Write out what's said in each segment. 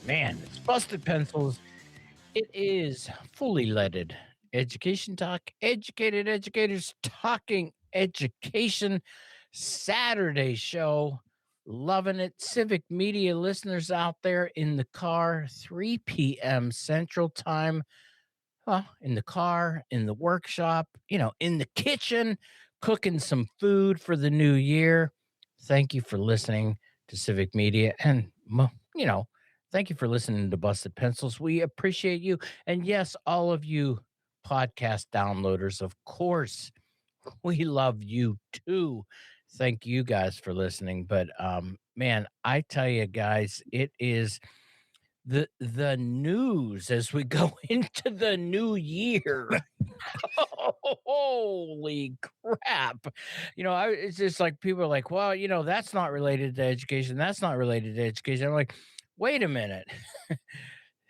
Man, it's Busted Pencils. It is fully leaded education talk, educated educators talking education. Saturday show. Loving it. Civic media listeners out there in the car, 3 p.m. Central Time. Well, in the car, in the workshop, in the kitchen, cooking some food for the new year. Thank you for listening to Civic Media. And, you know, thank you for listening to Busted Pencils. We appreciate you. And yes, all of you podcast downloaders, of course, we love you too. Thank you guys for listening. But man, I tell you guys, it is the news as we go into the new year. Holy crap. It's just like people are like, well, that's not related to education. That's not related to education. I'm like, wait a minute.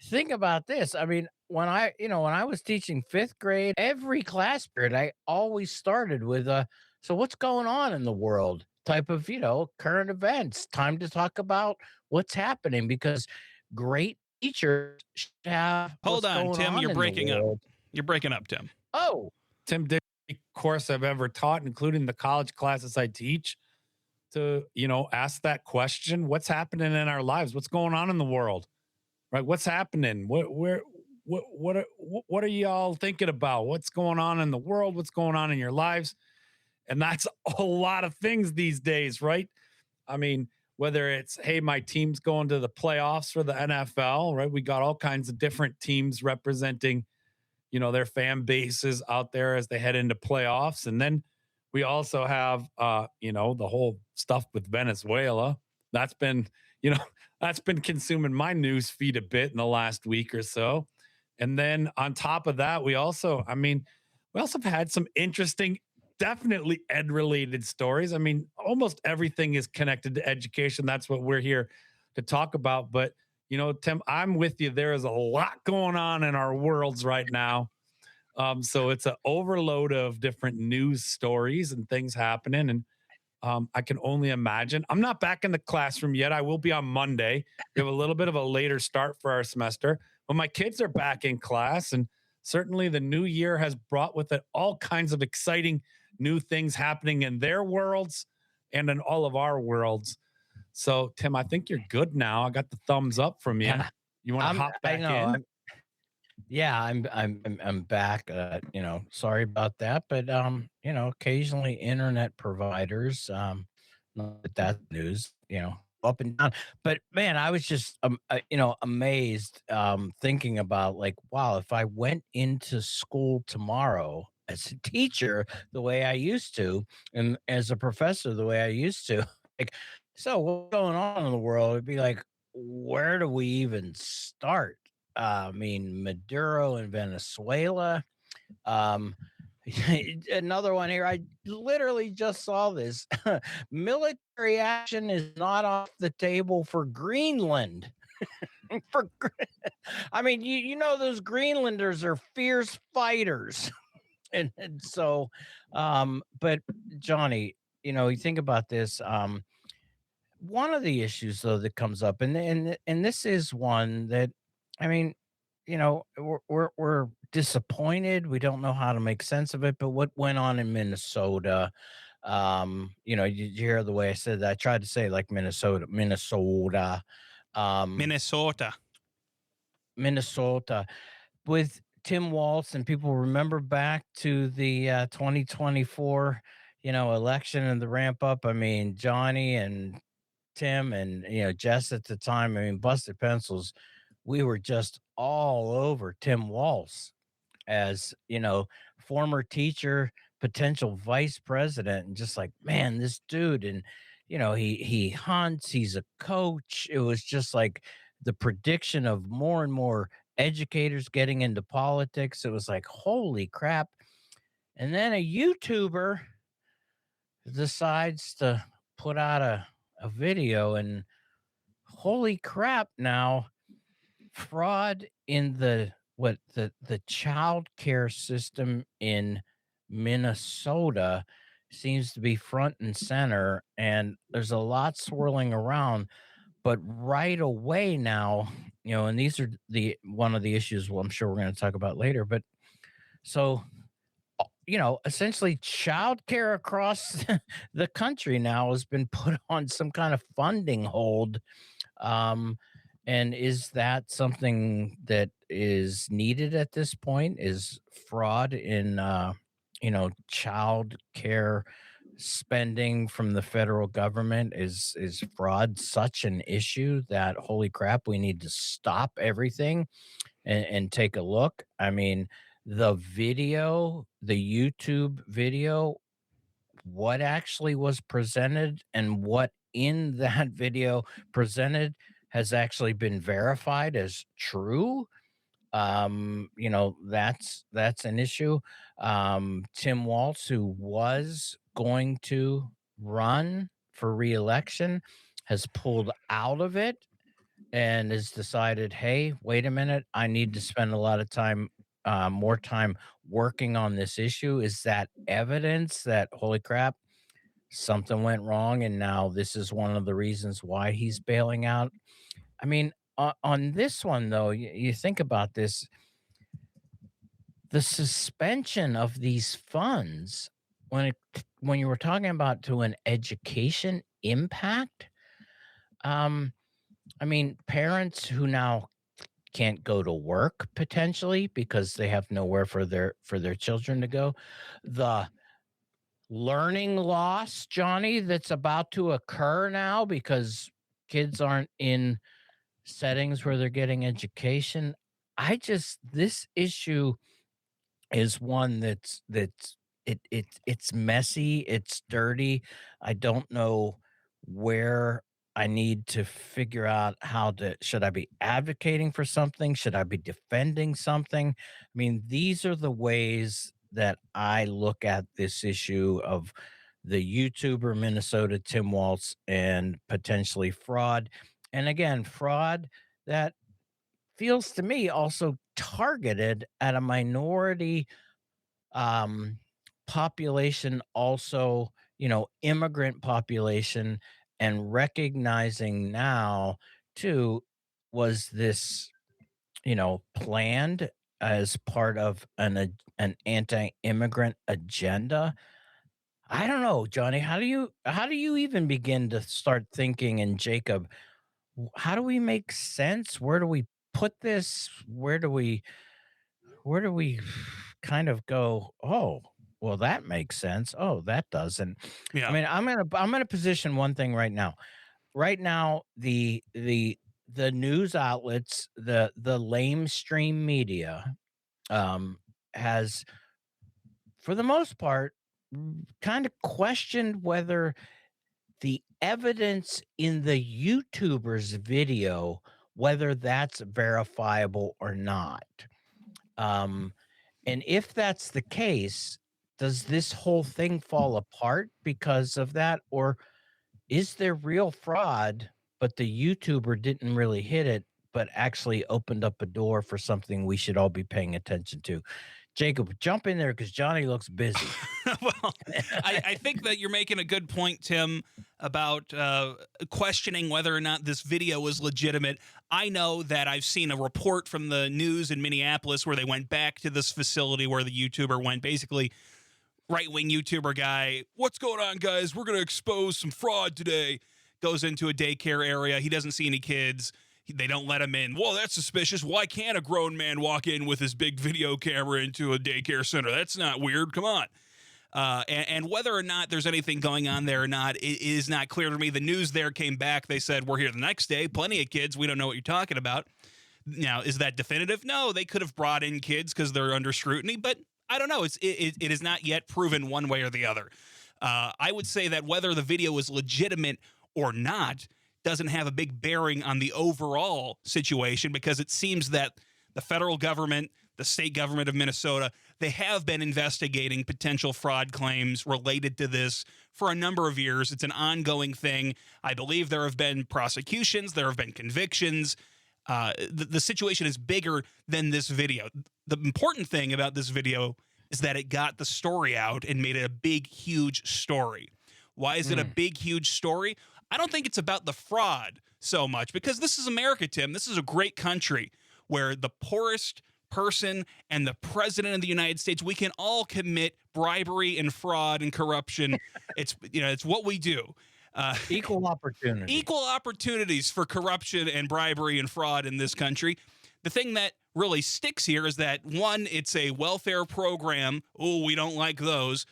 Think about this. I mean, when I was teaching fifth grade, every class period, I always started with so what's going on in the world type of, current events, time to talk about what's happening because great teachers should have Hold what's on, going Tim, on you're in the breaking up. world. You're breaking up, Tim. Oh, Tim did every course I've ever taught, including the college classes I teach, to, ask that question. What's happening in our lives? What's going on in the world? Right? What's happening? What are y'all thinking about? What's going on in the world? What's going on in your lives? And that's a lot of things these days, right? I mean, whether it's, hey, my team's going to the playoffs for the NFL, right? We got all kinds of different teams representing, their fan bases out there as they head into playoffs. And then we also have, the whole stuff with Venezuela. That's been, that's been consuming my news feed a bit in the last week or so. And then on top of that, we also have had some interesting, definitely ed related stories. I mean, almost everything is connected to education. That's what we're here to talk about. But, Tim, I'm with you. There is a lot going on in our worlds right now. So it's an overload of different news stories and things happening. And I can only imagine. I'm not back in the classroom yet. I will be on Monday. We have a little bit of a later start for our semester, but my kids are back in class. And certainly the new year has brought with it all kinds of exciting new things happening in their worlds and in all of our worlds. So, Tim, I think you're good now. I got the thumbs up from you. You want to hop back in? I'm back. Sorry about that, but occasionally internet providers, not that that's news, up and down. But man, I was just amazed thinking about like, wow, if I went into school tomorrow as a teacher the way I used to, and as a professor the way I used to, like, so what's going on in the world? It'd be like, where do we even start? I mean, Maduro in Venezuela. Another one here. I literally just saw this. Military action is not off the table for Greenland. I mean, those Greenlanders are fierce fighters. and so, but Johnny, you think about this. One of the issues though that comes up, and this is one that, I mean, we're disappointed. We don't know how to make sense of it. But what went on in Minnesota? You hear the way I said that. I tried to say like Minnesota, Minnesota, with Tim Walz, and people remember back to the 2024, election and the ramp up. I mean, Johnny and Tim and Jess at the time. I mean, Busted Pencils. We were just all over Tim Walz as, former teacher, potential vice president, and just like, man, this dude. And, he hunts, he's a coach. It was just like the prediction of more and more educators getting into politics. It was like, holy crap. And then a YouTuber decides to put out a video, and holy crap, now fraud in the child care system in Minnesota seems to be front and center, and there's a lot swirling around. But right away now, and these are the one of the issues, well, I'm sure we're going to talk about later, but so essentially childcare across the country now has been put on some kind of funding hold. Um, and is that something that is needed at this point? Is fraud in, child care spending from the federal government, is fraud such an issue that holy crap, we need to stop everything and take a look? I mean, the YouTube video, what actually was presented and what in that video presented has actually been verified as true. That's an issue. Tim Walz, who was going to run for reelection, has pulled out of it and has decided, hey, wait a minute, I need to spend a lot of time, more time working on this issue. Is that evidence that, holy crap, something went wrong? And now this is one of the reasons why he's bailing out. I mean, on this one, though, you think about this, the suspension of these funds when you were talking about to an education impact. um I mean, parents who now can't go to work potentially because they have nowhere for their children to go. The learning loss, Johnny, that's about to occur now because kids aren't in settings where they're getting education. This issue is one it's messy, it's dirty. I don't know where I need to figure out how to, should I be advocating for something? Should I be defending something? I mean, these are the ways that I look at this issue of the YouTuber Minnesota Tim Waltz and potentially fraud. And again, fraud that feels to me also targeted at a minority um, population, also, immigrant population, and recognizing now too, was this, planned as part of an anti-immigrant agenda? I don't know, Johnny. How do you even begin to start thinking? And Jacob, how do we make sense? Where do we put this? Where do we kind of go, oh, well, that makes sense. Oh, that doesn't. I Yeah. mean, I'm gonna position one thing right now. Right now, the news outlets, the lamestream media, has, for the most part, kind of questioned whether the evidence in the YouTuber's video, whether that's verifiable or not. Um, and if that's the case, does this whole thing fall apart because of that? Or is there real fraud, but the YouTuber didn't really hit it, but actually opened up a door for something we should all be paying attention to? Jacob, jump in there because Johnny looks busy. Well, I think that you're making a good point, Tim, about questioning whether or not this video was legitimate. I know that I've seen a report from the news in Minneapolis where they went back to this facility where the YouTuber went. Basically, right-wing YouTuber guy, what's going on, guys? We're going to expose some fraud today. Goes into a daycare area. He doesn't see any kids. They don't let him in. Well, that's suspicious. Why can't a grown man walk in with his big video camera into a daycare center? That's not weird. Come on. And whether or not there's anything going on there or not, it is not clear to me. The news there came back. They said, we're here the next day. Plenty of kids. We don't know what you're talking about. Now, is that definitive? No, they could have brought in kids because they're under scrutiny, but I don't know. It is not yet proven one way or the other. I would say that whether the video is legitimate or not doesn't have a big bearing on the overall situation, because it seems that the federal government, the state government of Minnesota, they have been investigating potential fraud claims related to this for a number of years. It's an ongoing thing. I believe there have been prosecutions. There have been convictions. The situation is bigger than this video. The important thing about this video is that it got the story out and made it a big, huge story. Why is it a big, huge story? I don't think it's about the fraud so much, because this is America, Tim. This is a great country where the poorest person and the president of the United States, we can all commit bribery and fraud and corruption. It's what we do. Equal opportunity. Equal opportunities for corruption and bribery and fraud in this country. The thing that really sticks here is that, one, it's a welfare program. Oh, we don't like those.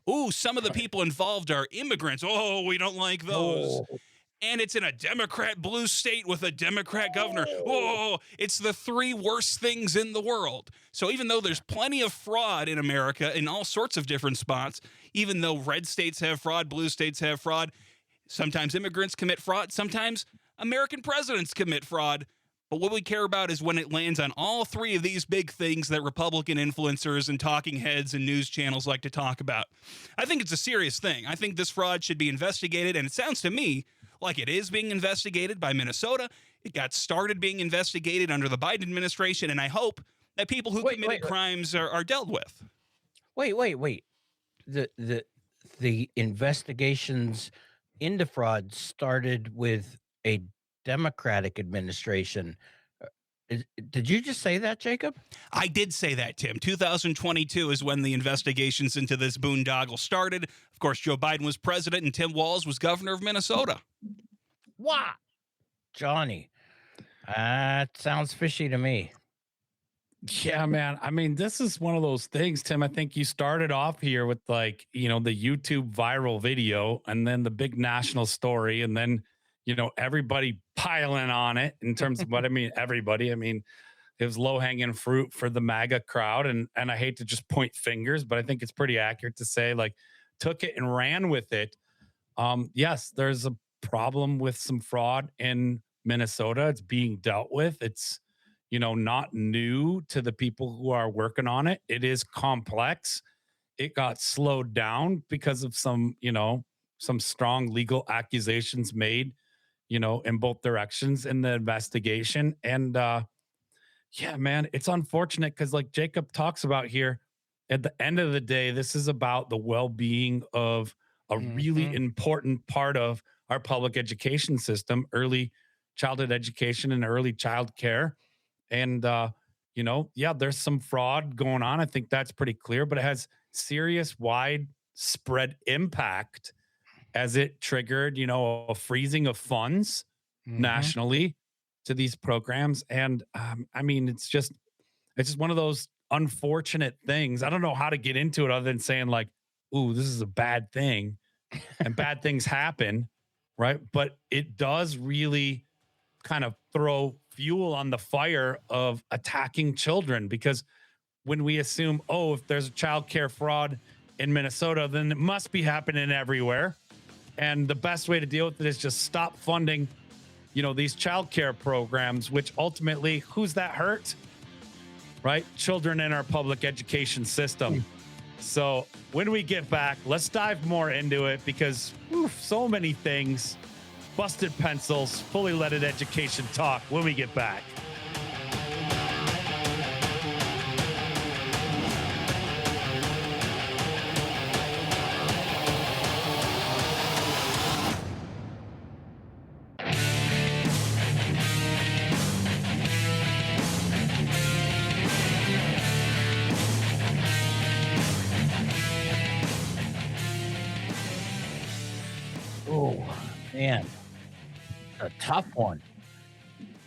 Oh, some of the people involved are immigrants. Oh, we don't like those. Oh. And it's in a Democrat blue state with a Democrat governor. Oh, it's the three worst things in the world. So even though there's plenty of fraud in America in all sorts of different spots, even though red states have fraud, blue states have fraud, sometimes immigrants commit fraud, sometimes American presidents commit fraud. But what we care about is when it lands on all three of these big things that Republican influencers and talking heads and news channels like to talk about. I think it's a serious thing. I think this fraud should be investigated, and it sounds to me like it is being investigated by Minnesota. It got started being investigated under the Biden administration, and I hope that people who committed crimes are dealt with. Wait. The investigations into fraud started with a Democratic administration. Did you just say that, Jacob? I did say that, Tim. 2022 is when the investigations into this boondoggle started. Of course, Joe Biden was president and Tim Walz was governor of Minnesota. What? Johnny, that sounds fishy to me. Yeah, man. I mean, this is one of those things, Tim. I think you started off here with the YouTube viral video and then the big national story, and then everybody piling on it in terms of what I mean, everybody. I mean, it was low-hanging fruit for the MAGA crowd. And I hate to just point fingers, but I think it's pretty accurate to say, took it and ran with it. Yes, there's a problem with some fraud in Minnesota. It's being dealt with. It's, not new to the people who are working on it. It is complex. It got slowed down because of some strong legal accusations made in both directions in the investigation. And yeah, man, it's unfortunate because like Jacob talks about here, at the end of the day, this is about the well-being of a really important part of our public education system, early childhood education and early child care. And, yeah, there's some fraud going on. I think that's pretty clear, but it has serious widespread impact as it triggered, a freezing of funds nationally to these programs. And I mean, it's just one of those unfortunate things. I don't know how to get into it other than saying ooh, this is a bad thing and bad things happen. Right. But it does really kind of throw fuel on the fire of attacking children, because when we assume, oh, if there's a child care fraud in Minnesota, then it must be happening everywhere. And the best way to deal with it is just stop funding, these child care programs, which ultimately, who's that hurt? Right? Children in our public education system. So when we get back, let's dive more into it, because so many things. Busted Pencils, fully leaded education talk when we get back. Oh, man. A tough one.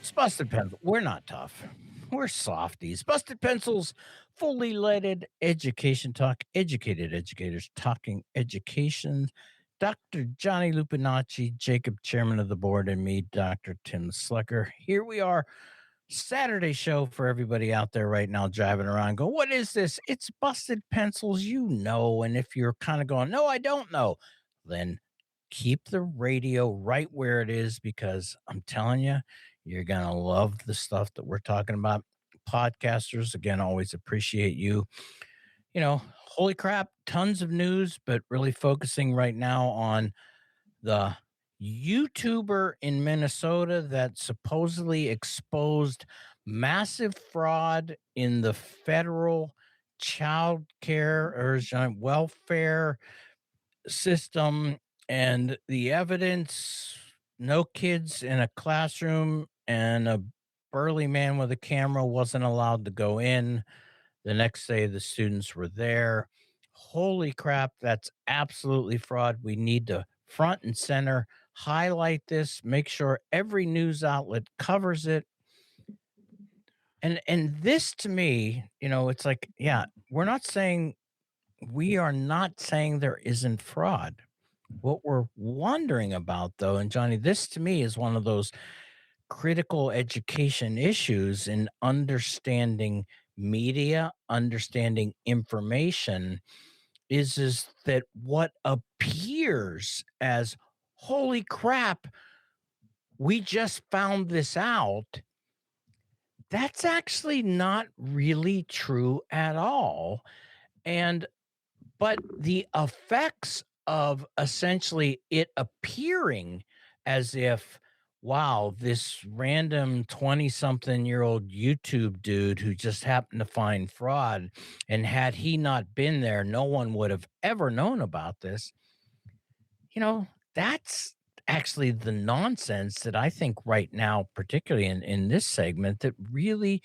It's Busted Pencils. We're not tough. We're softies. Busted Pencils, fully leaded education talk. Educated educators talking education. Dr. Johnny Lupinacci, Jacob, chairman of the board, and me, Dr. Tim Slucker. Here we are. Saturday show for everybody out there right now driving around. Go, what is this? It's Busted Pencils, And if you're kind of going, no, I don't know, then keep the radio right where it is, because I'm telling you, you're going to love the stuff that we're talking about. Podcasters, again, always appreciate you. Holy crap, tons of news, but really focusing right now on the YouTuber in Minnesota that supposedly exposed massive fraud in the federal child care or welfare system. And the evidence no kids in a classroom, and a burly man with a camera wasn't allowed to go in. The next day, the students were there. Holy crap, that's absolutely fraud. We need to front and center highlight this, make sure every news outlet covers it. And this to me, it's like, yeah, we are not saying there isn't fraud. What we're wondering about, though, and Johnny, this to me is one of those critical education issues in understanding media, understanding information, is that what appears as holy crap, we just found this out, that's actually not really true at all. And but the effects of essentially it appearing as if, wow, this random 20 something year old YouTube dude who just happened to find fraud, and had he not been there, no one would have ever known about this. That's actually the nonsense that I think right now, particularly in this segment, that really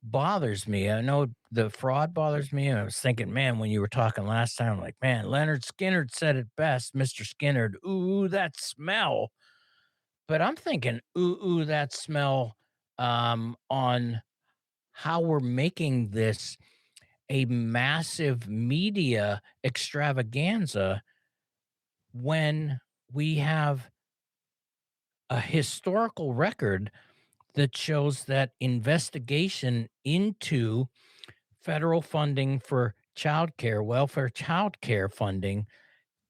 bothers me. I know the fraud bothers me. And I was thinking, man, when you were talking last time, like, man, Leonard Skinner said it best, Mr. Skinner, ooh, that smell. But I'm thinking, ooh, that smell, on how we're making this a massive media extravaganza when we have a historical record that shows that investigation into federal funding for childcare, welfare childcare funding,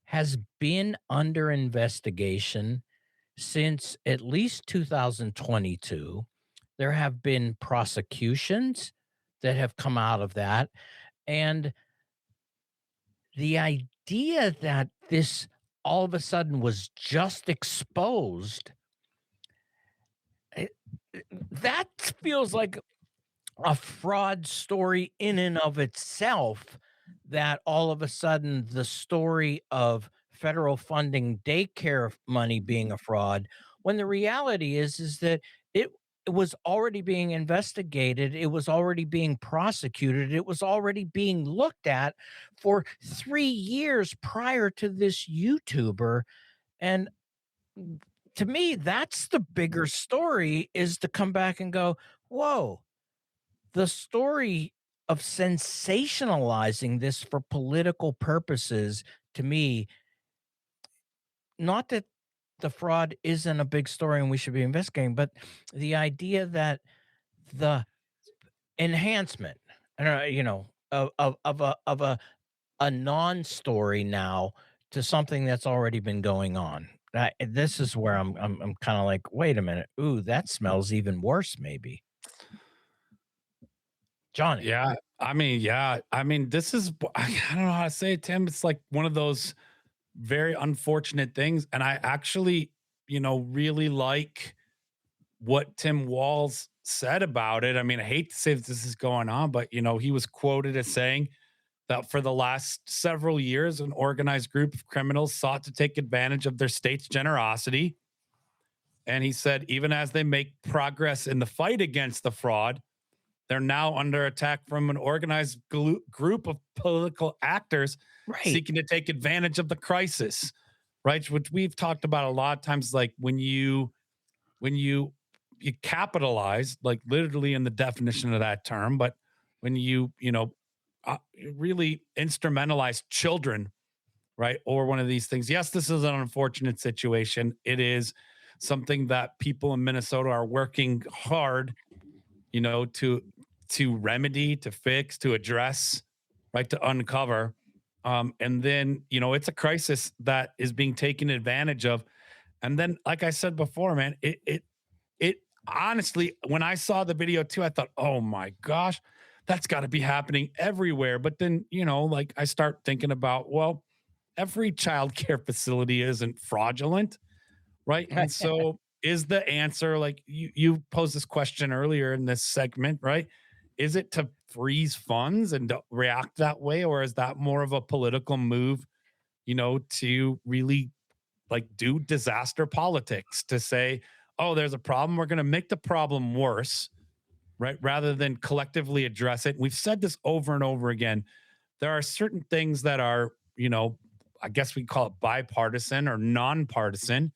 has been under investigation since at least 2022. There have been prosecutions that have come out of that. And the idea that this all of a sudden was just exposed, it, that feels like a fraud story in and of itself, that all of a sudden the story of federal funding daycare money being a fraud, when the reality is that it was already being investigated, it was already being prosecuted, it was already being looked at for 3 years prior to this YouTuber. And to me, that's the bigger story, is to come back and go, whoa, the story of sensationalizing this for political purposes, to me, not that the fraud isn't a big story and we should be investigating, but the idea that the enhancement, of a non-story now to something that's already been going on. This is where I'm kind of like, wait a minute, ooh, that smells even worse, maybe. Johnny. Yeah. I mean, this is, I don't know how to say it, Tim. It's like one of those very unfortunate things. And I actually, really like what Tim Walls said about it. I mean, I hate to say that this is going on, but, he was quoted as saying that for the last several years, an organized group of criminals sought to take advantage of their state's generosity. And he said, even as they make progress in the fight against the fraud, they're now under attack from an organized group of political actors Right. seeking to take advantage of the crisis, right? Which we've talked about a lot of times, like when you capitalize, like literally in the definition of that term, but when uh, really instrumentalize children, right? Or one of these things. Yes, this is an unfortunate situation. It is something that people in Minnesota are working hard, to remedy, to fix, to address, right, to uncover. And then, it's a crisis that is being taken advantage of. And then, like I said before, man, it honestly, when I saw the video too, I thought, oh my gosh, that's got to be happening everywhere. But then, like I start thinking about, well, every child care facility isn't fraudulent, right? And so is the answer, like you posed this question earlier in this segment, right? Is it to freeze funds and to react that way, or is that more of a political move, to really like do disaster politics to say, oh, there's a problem. We're going to make the problem worse, right? Rather than collectively address it. We've said this over and over again. There are certain things that are, I guess we call it bipartisan or nonpartisan,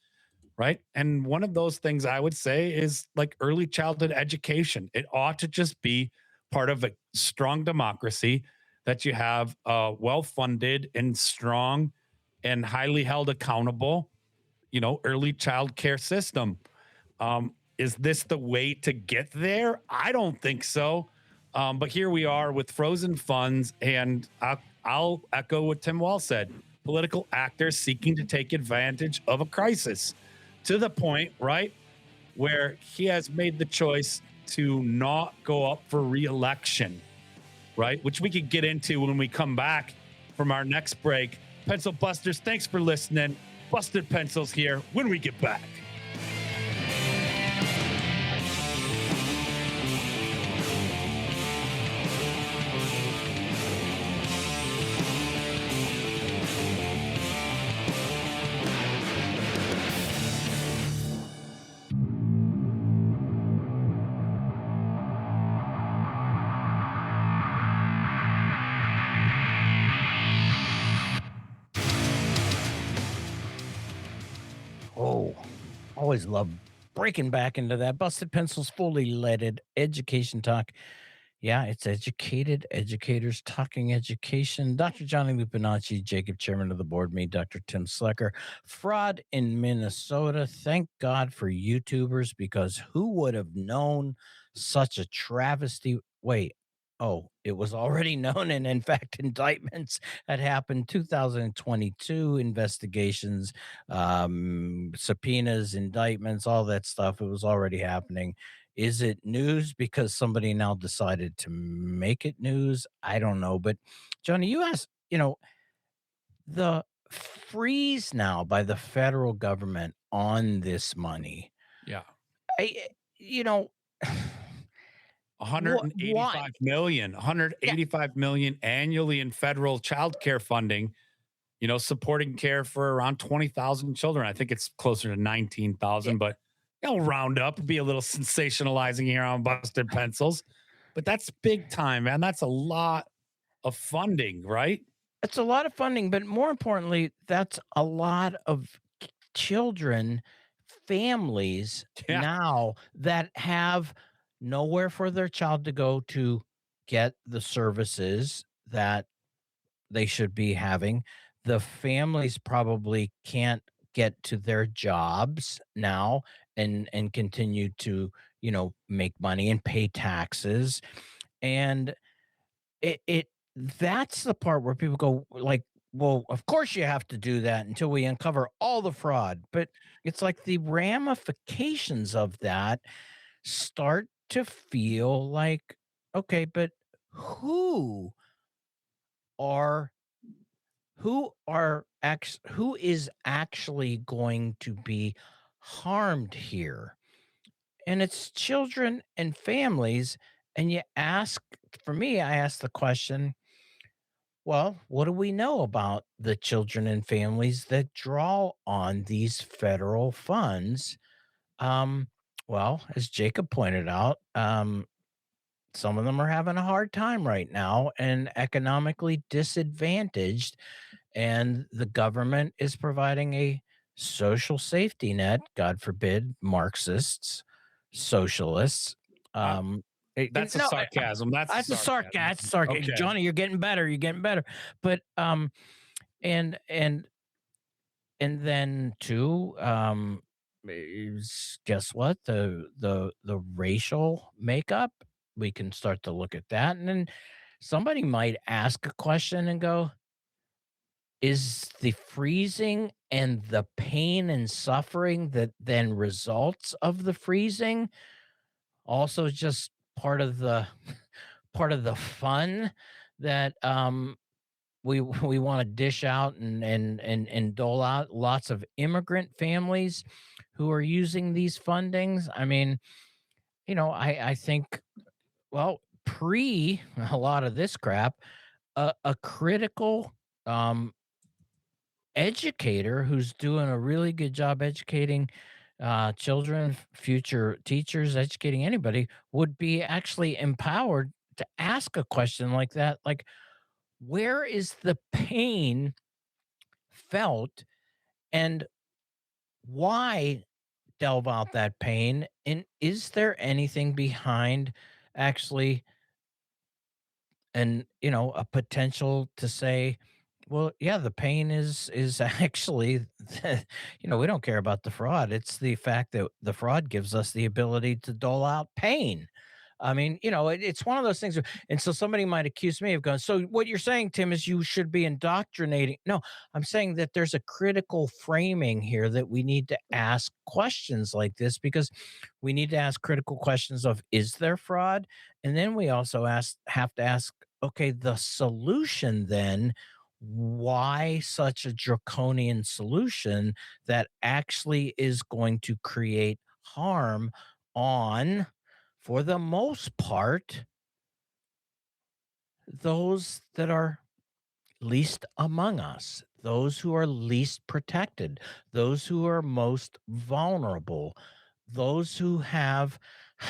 right? And one of those things I would say is like early childhood education. It ought to just be part of a strong democracy that you have a well-funded and strong and highly held accountable, early child care system. Is this the way to get there? I don't think so. But here we are with frozen funds, and I'll echo what Tim Wall said: political actors seeking to take advantage of a crisis to the point, right, where he has made the choice to not go up for re-election, right? Which we could get into when we come back from our next break. Pencil Busters, thanks for listening. Busted Pencils here when we get back. Oh, always love breaking back into that. Busted Pencils, fully leaded education talk. Yeah, it's educated educators talking education. Dr. Johnny Lupinacci, Jacob, chairman of the board, me, Dr. Tim Slecker. Fraud in Minnesota. Thank God for YouTubers, because who would have known such a travesty? Wait, oh, it was already known. And in fact, indictments had happened 2022, investigations, subpoenas, indictments, all that stuff. It was already happening. Is it news because somebody now decided to make it news? I don't know. But Johnny, you asked, the freeze now by the federal government on this money. Yeah. I, you know, why? 185 million annually in federal child care funding, supporting care for around 20,000 children. I think it's closer to 19,000, but round up, be a little sensationalizing here on Busted Pencils. But that's big time, man. That's a lot of funding, right? It's a lot of funding, but more importantly, that's a lot of children, families Yeah. now that have nowhere for their child to go to get the services that they should be having. The families probably can't get to their jobs now and continue to, make money and pay taxes. And it that's the part where people go like, well, of course you have to do that until we uncover all the fraud. But it's like the ramifications of that start to feel like, okay, but who are who is actually going to be harmed here? And it's children and families. And for me, I ask the question, well, what do we know about the children and families that draw on these federal funds? Um, well, as Jacob pointed out, some of them are having a hard time right now and economically disadvantaged, and the government is providing a social safety net. God forbid, Marxists, socialists. Uh, Um, That's a no, sarcasm. That's that's a sarcasm. Okay. Johnny, you're getting better. You're getting better. But and and and then too, guess what? The racial makeup. We can start to look at that, and then somebody might ask a question and go, "Is the freezing and the pain and suffering that then results of the freezing also just part of the part of the fun that we want to dish out and dole out lots of immigrant families who are using these fundings? I mean, I think, well, pre a lot of this crap, a critical um educator who's doing a really good job educating children, future teachers, educating anybody would be actually empowered to ask a question like that. Like, where is the pain felt and why delve out that pain? And is there anything behind actually and a potential to say, well, yeah, the pain is actually we don't care about the fraud. It's the fact that the fraud gives us the ability to dole out pain. I mean, it's one of those things. And so somebody might accuse me of going, so what you're saying, Tim, is you should be indoctrinating. No, I'm saying that there's a critical framing here that we need to ask questions like this because we need to ask critical questions of, is there fraud? And then we also have to ask, okay, the solution then, why such a draconian solution that actually is going to create harm on, for the most part, those that are least among us, those who are least protected, those who are most vulnerable, those who have,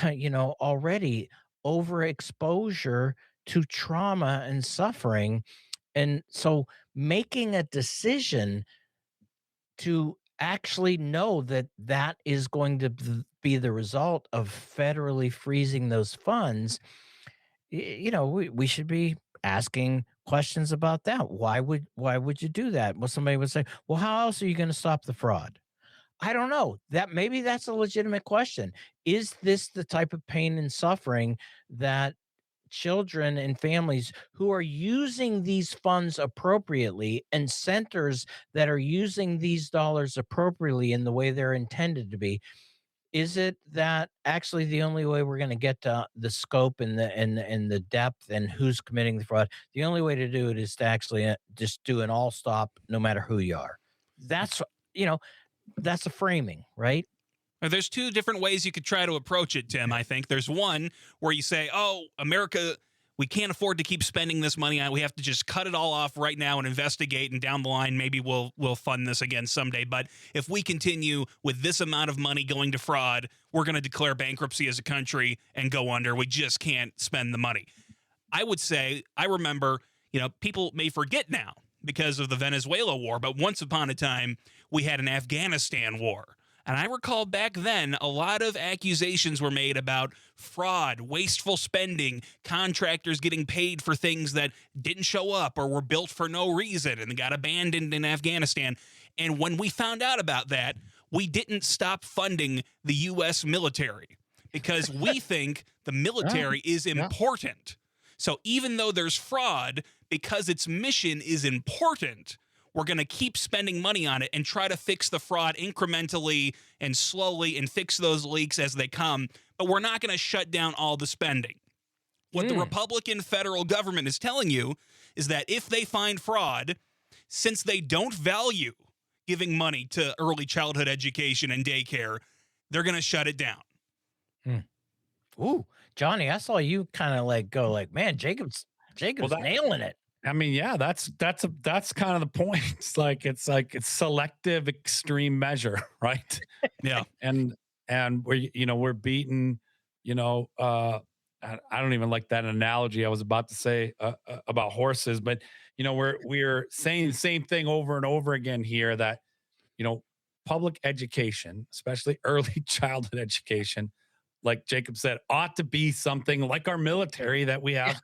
already overexposure to trauma and suffering. And so making a decision to actually know that that is going to be the result of federally freezing those funds, we should be asking questions about that. Why would you do that? Well, somebody would say, well, how else are you going to stop the fraud? I don't know. That maybe that's a legitimate question. Is this the type of pain and suffering that children and families who are using these funds appropriately and centers that are using these dollars appropriately in the way they're intended to be, is it that actually the only way we're going to get to the scope and the depth and who's committing the fraud, the only way to do it is to actually just do an all stop no matter who you are? That's you know that's a framing, right? There's two different ways you could try to approach it, Tim. I think there's one where you say, oh, America, we can't afford to keep spending this money on. We have to just cut it all off right now and investigate. And down the line, maybe we'll fund this again someday. But if we continue with this amount of money going to fraud, we're going to declare bankruptcy as a country and go under. We just can't spend the money. I would say, I remember, people may forget now because of the Venezuela war, but once upon a time, we had an Afghanistan war. And I recall back then, a lot of accusations were made about fraud, wasteful spending, contractors getting paid for things that didn't show up or were built for no reason and got abandoned in Afghanistan. And when we found out about that, we didn't stop funding the U.S. military because we think the military is important. So even though there's fraud, because its mission is important, we're going to keep spending money on it and try to fix the fraud incrementally and slowly and fix those leaks as they come. But we're not going to shut down all the spending. What the Republican federal government is telling you is that if they find fraud, since they don't value giving money to early childhood education and daycare, they're going to shut it down. Ooh, Johnny, I saw you kind of go like, man, Jacob's nailing it. I mean, yeah, that's kind of the point. It's selective extreme measure, right? Yeah. And we're beaten, I don't even like that analogy I was about to say about horses, but we're saying the same thing over and over again here that, public education, especially early childhood education, like Jacob said, ought to be something like our military that we have.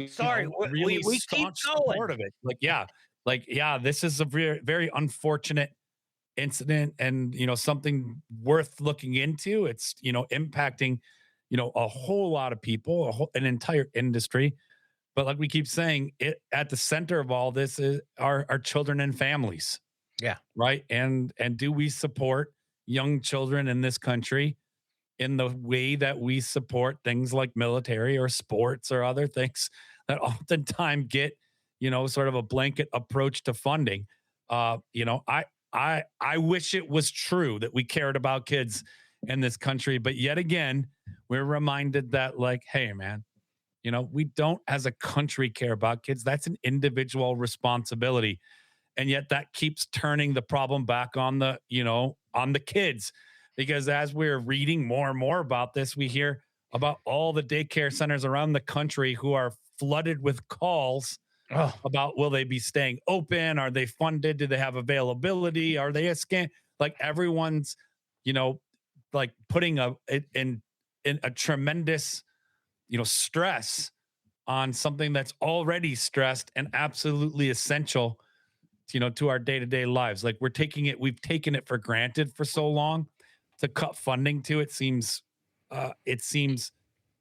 Sorry, really we keep staunch support of it. This is a very, very unfortunate incident and, something worth looking into. It's, impacting, a whole lot of people, an entire industry. But like we keep saying, it at the center of all this is our children and families. Yeah. Right. And do we support young children in this country in the way that we support things like military or sports or other things that oftentimes get, sort of a blanket approach to funding? I wish it was true that we cared about kids in this country, but yet again, we're reminded that hey, man, we don't as a country care about kids. That's an individual responsibility. And yet that keeps turning the problem back on the, on the kids. Because as we're reading more and more about this, we hear about all the daycare centers around the country who are flooded with calls Oh, about, will they be staying open? Are they funded? Do they have availability? Are they a scam? Like everyone's, like putting in a tremendous, stress on something that's already stressed and absolutely essential, to our day-to-day lives. Like we've taken it for granted for so long. To cut funding to it seems,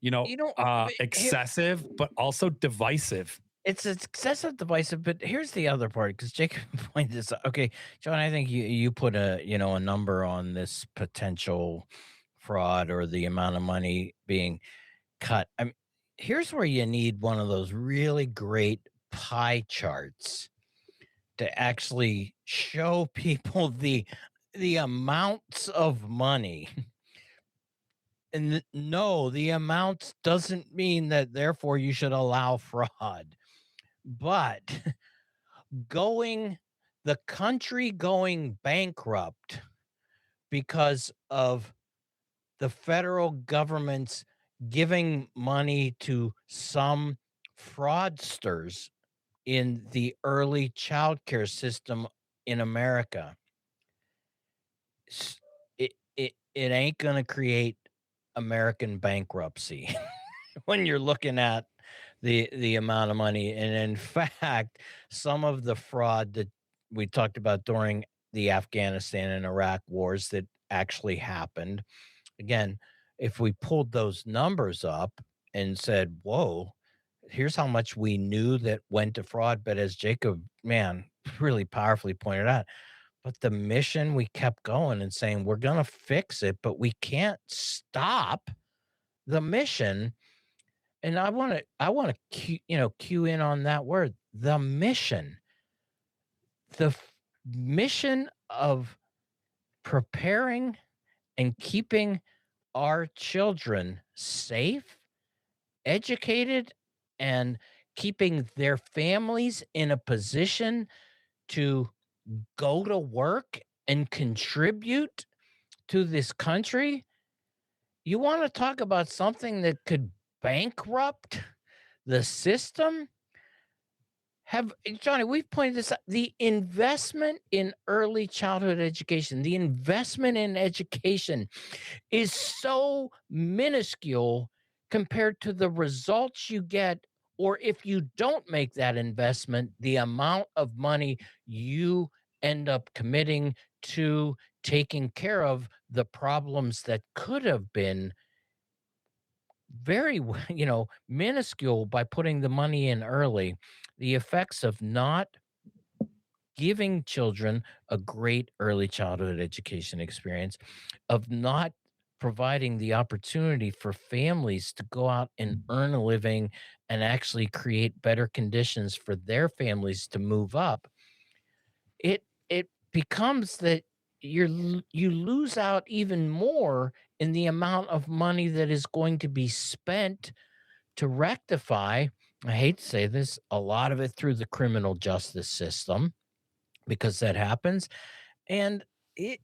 you know, here, excessive, but also divisive. it's excessive divisive, but here's the other part because Jacob pointed this out. Okay, John, I think you put a number on this potential fraud or the amount of money being cut. Here's where you need one of those really great pie charts to actually show people the amounts of money. And no, the amounts doesn't mean that therefore you should allow fraud. But the country going bankrupt because of the federal government's giving money to some fraudsters in the early childcare system in America. It ain't gonna create American bankruptcy when you're looking at the amount of money. And in fact, some of the fraud that we talked about during the Afghanistan and Iraq wars that actually happened. Again, if we pulled those numbers up and said, whoa, here's how much we knew that went to fraud. But as Jacob, man, really powerfully pointed out, but the mission, we kept going and saying, we're going to fix it, but we can't stop the mission. And I want to, cue in on that word, the mission, mission of preparing and keeping our children safe, educated, and keeping their families in a position to go to work and contribute to this country. You want to talk about something that could bankrupt the system? Johnny, we've pointed this out. The investment in early childhood education, the investment in education is so minuscule compared to the results you get, or if you don't make that investment, the amount of money you end up committing to taking care of the problems that could have been very, minuscule by putting the money in early. The effects of not giving children a great early childhood education experience, of not providing the opportunity for families to go out and earn a living and actually create better conditions for their families to move up. It becomes that you lose out even more in the amount of money that is going to be spent to rectify, I hate to say this, a lot of it through the criminal justice system, because that happens. And it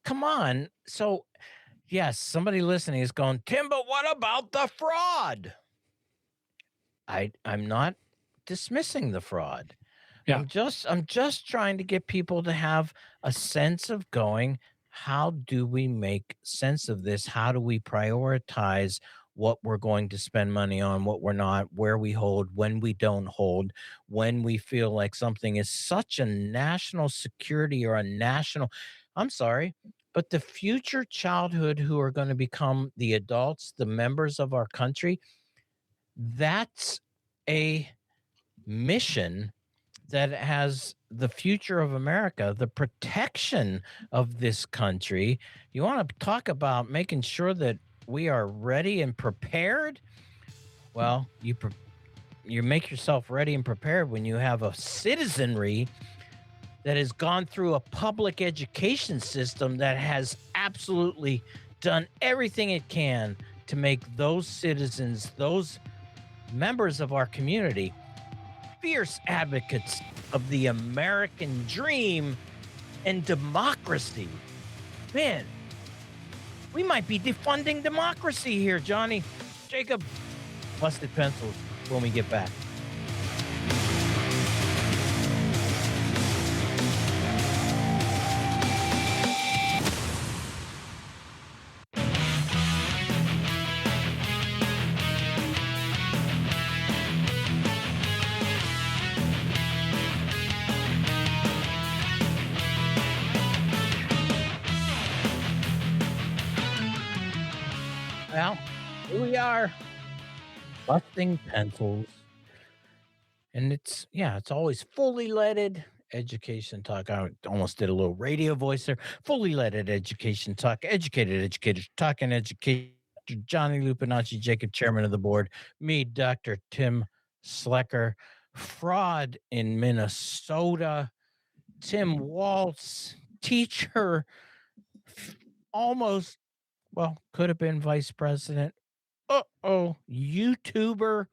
come on. So yes, somebody listening is going, Tim, but what about the fraud? I'm not dismissing the fraud. Yeah. I'm just trying to get people to have a sense of going, how do we make sense of this? How do we prioritize what we're going to spend money on, what we're not, where we hold, when we don't hold, when we feel like something is such a national security or a national, I'm sorry, but the future childhood who are going to become the adults, the members of our country, that's a mission that has the future of America, the protection of this country. You want to talk about making sure that we are ready and prepared? Well, you make yourself ready and prepared when you have a citizenry that has gone through a public education system that has absolutely done everything it can to make those citizens, those members of our community, fierce advocates of the American dream and democracy. Man, we might be defunding democracy here, Johnny. Jacob, busted pencils when we get back. Well, here we are, busting pencils. And it's always fully leaded education talk. I almost did a little radio voice there. Fully leaded education talk, educated educators talking education. Johnny Lupinacci, Jacob, chairman of the board. Me, Dr. Tim Slecker. Fraud in Minnesota. Tim Waltz, teacher, almost, well, could have been vice president. YouTuber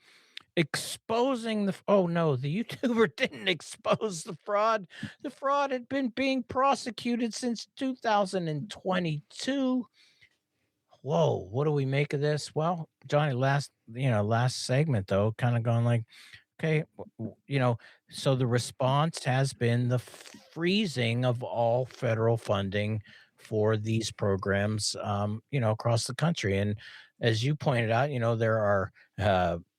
exposing oh no, the YouTuber didn't expose the fraud. The fraud had been being prosecuted since 2022. Whoa, what do we make of this? Well, Johnny, last segment though, kind of going like, okay, so the response has been the freezing of all federal funding for these programs, across the country. And as you pointed out, there are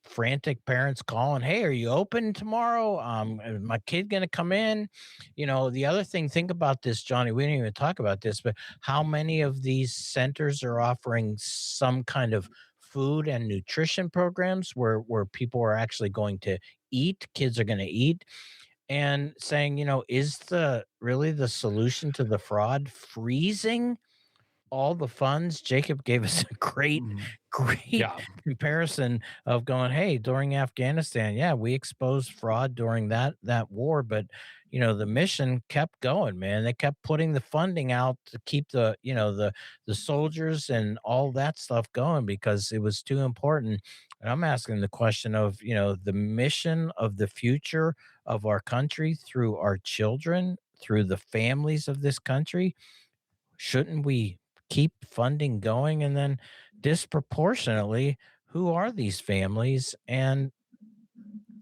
frantic parents calling, "Hey, are you open tomorrow? Is my kid going to come in?" The other thing, think about this, Johnny. We didn't even talk about this, but how many of these centers are offering some kind of food and nutrition programs where people are actually going to eat, kids are going to eat, and saying, is the solution to the fraud freezing all the funds? Jacob gave us a great, Mhm. great Yeah. comparison of going, hey, during Afghanistan, yeah, we exposed fraud during that war, but the mission kept going, man. They kept putting the funding out to keep the soldiers and all that stuff going because it was too important. And I'm asking the question of, the mission of the future of our country through our children, through the families of this country. Shouldn't we keep funding going? And then disproportionately, who are these families? And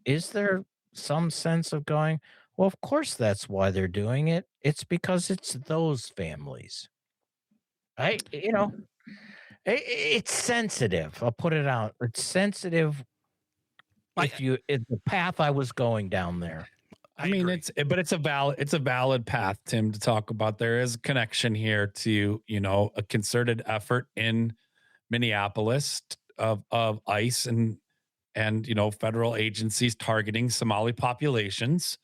is there some sense of going, well, of course that's why they're doing it. It's because it's those families. I, you know, it's sensitive. I'll put it out. It's sensitive I, if the path I was going down there. I mean, agree. but it's a valid path, Tim, to talk about. There is a connection here to, a concerted effort in Minneapolis of ICE and federal agencies targeting Somali populations,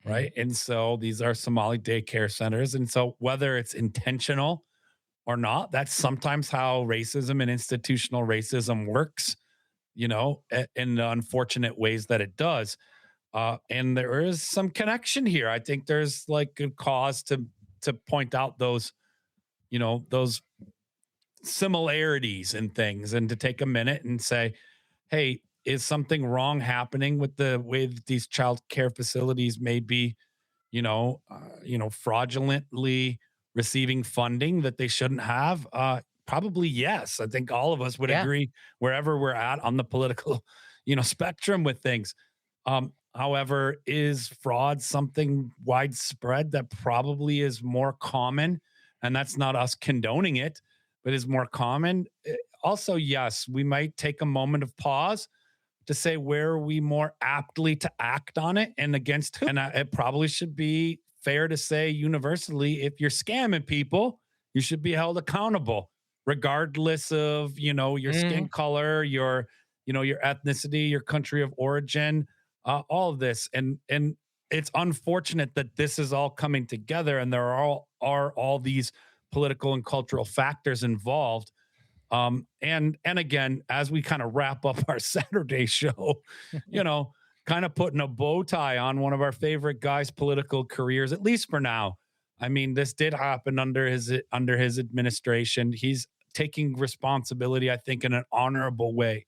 right? And so these are Somali daycare centers. And so whether it's intentional or not, that's sometimes how racism and institutional racism works, in the unfortunate ways that it does. And there is some connection here. I think there's like good cause to point out those similarities and things, and to take a minute and say, hey, is something wrong happening with the way that these child care facilities may be, fraudulently receiving funding that they shouldn't have? Probably yes. I think all of us would Yeah. agree wherever we're at on the political, spectrum with things. However, is fraud something widespread that probably is more common? And that's not us condoning it, but is more common. Also, yes, we might take a moment of pause to say where are we more aptly to act on it and against who. And it probably should be fair to say universally, if you're scamming people, you should be held accountable, regardless of your skin color, your ethnicity, your country of origin, all of this. And it's unfortunate that this is all coming together, and there are all these political and cultural factors involved. And again, as we kind of wrap up our Saturday show, kind of putting a bow tie on one of our favorite guys' political careers, at least for now. I mean, this did happen under his administration. He's taking responsibility, I think, in an honorable way,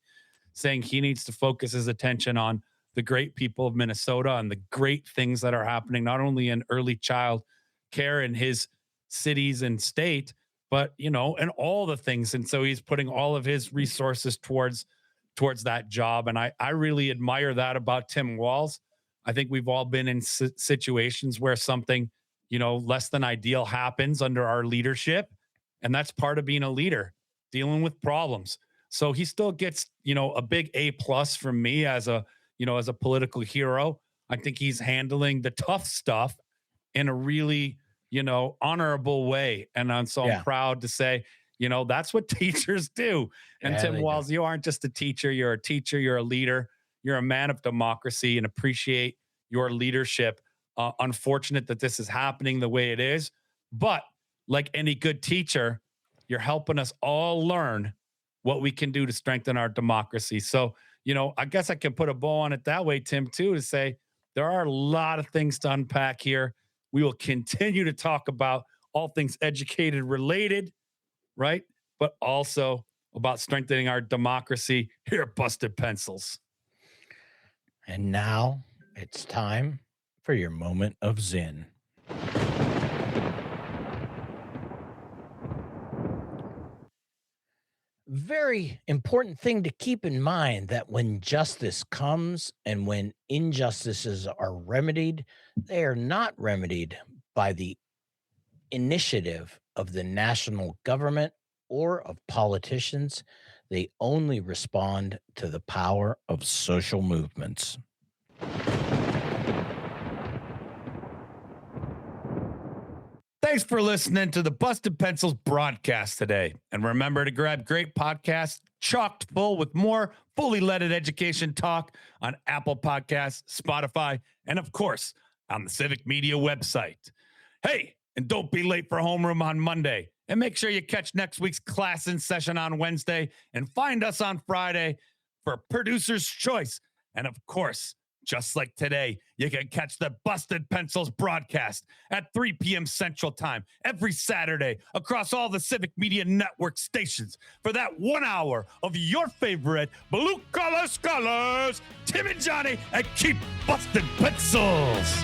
saying he needs to focus his attention on the great people of Minnesota and the great things that are happening, not only in early child care in his cities and state, but, and all the things. And so he's putting all of his resources towards that job. And I really admire that about Tim Walz. I think we've all been in situations where something, less than ideal happens under our leadership. And that's part of being a leader, dealing with problems. So he still gets, a big A+ from me as a political hero. I think he's handling the tough stuff in a really, honorable way. And so I'm proud to say, that's what teachers do. And Tim Walz, you aren't just a teacher. You're a teacher. You're a leader. You're a man of democracy, and appreciate your leadership. Unfortunate that this is happening the way it is, but like any good teacher, you're helping us all learn what we can do to strengthen our democracy. So, I guess I can put a bow on it that way, Tim, too, to say there are a lot of things to unpack here. We will continue to talk about all things educated related, right? But also about strengthening our democracy here at Busted Pencils. And now it's time for your moment of Zen. Very important thing to keep in mind, that when justice comes and when injustices are remedied, they are not remedied by the initiative of the national government or of politicians. They only respond to the power of social movements. Thanks for listening to the Busted Pencils broadcast today. And remember to grab great podcasts chocked full with more fully leaded education talk on Apple Podcasts, Spotify, and of course, on the Civic Media website. Hey, and don't be late for homeroom on Monday. And make sure you catch next week's class in session on Wednesday, and find us on Friday for Producer's Choice. And of course, just like today, you can catch the Busted Pencils broadcast at 3 p.m. Central Time every Saturday across all the Civic Media Network stations for that 1 hour of your favorite blue collar scholars, Tim and Johnny, and keep busted pencils.